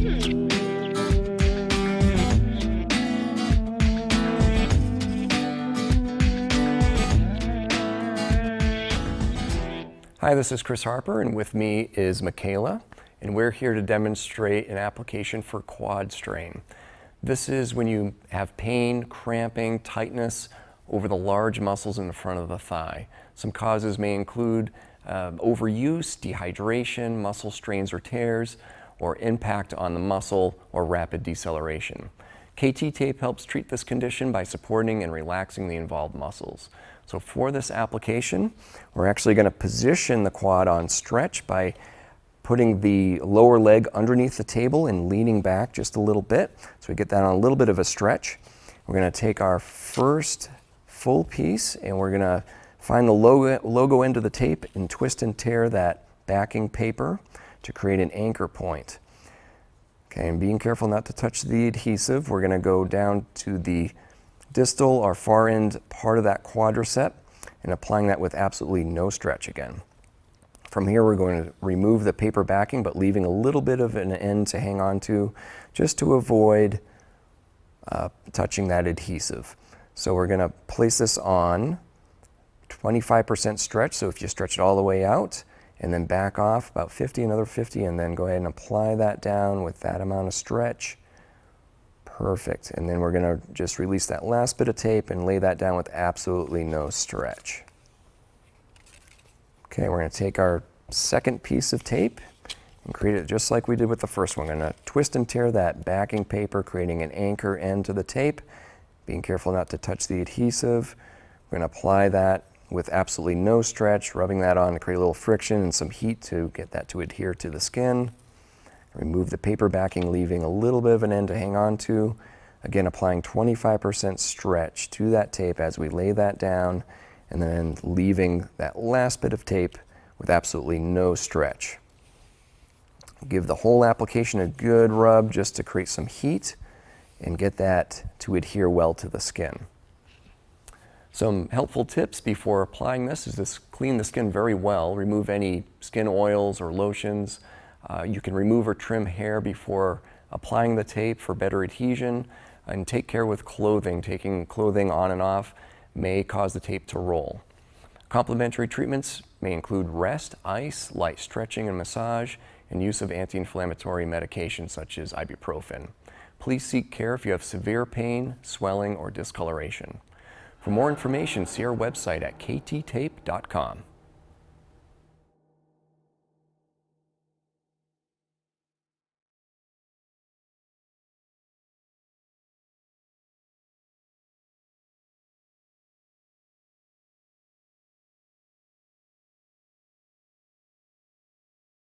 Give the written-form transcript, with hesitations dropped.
Hi, this is Chris Harper, and with me is Michaela, and we're here to demonstrate an application for quad strain. This is when you have pain, cramping, tightness over the large muscles in the front of the thigh. Some causes may include overuse, dehydration, muscle strains or tears, or impact on the muscle or rapid deceleration. KT tape helps treat this condition by supporting and relaxing the involved muscles. So for this application, we're actually going to position the quad on stretch by putting the lower leg underneath the table and leaning back just a little bit. So we get that on a little bit of a stretch. We're going to take our first full piece and we're going to find the logo end of the tape and twist and tear that backing paper to create an anchor point. Okay, and being careful not to touch the adhesive, we're going to go down to the distal or far end part of that quadricep and applying that with absolutely no stretch again. From here we're going to remove the paper backing but leaving a little bit of an end to hang on to just to avoid touching that adhesive. So we're going to place this on 25% stretch, so if you stretch it all the way out and then back off about 50, another 50, and then go ahead and apply that down with that amount of stretch. Perfect. And then we're going to just release that last bit of tape and lay that down with absolutely no stretch. Okay, we're going to take our second piece of tape and create it just like we did with the first one. We're going to twist and tear that backing paper, creating an anchor end to the tape. Being careful not to touch the adhesive. We're going to apply that with absolutely no stretch, rubbing that on to create a little friction and some heat to get that to adhere to the skin. Remove the paper backing, leaving a little bit of an end to hang on to. Again, applying 25% stretch to that tape as we lay that down, and then leaving that last bit of tape with absolutely no stretch. Give the whole application a good rub just to create some heat and get that to adhere well to the skin. Some helpful tips before applying this is to clean the skin very well, remove any skin oils or lotions. You can remove or trim hair before applying the tape for better adhesion, and take care with clothing. Taking clothing on and off may cause the tape to roll. Complementary treatments may include rest, ice, light stretching and massage, and use of anti-inflammatory medications such as ibuprofen. Please seek care if you have severe pain, swelling, or discoloration. For more information, see our website at kttape.com.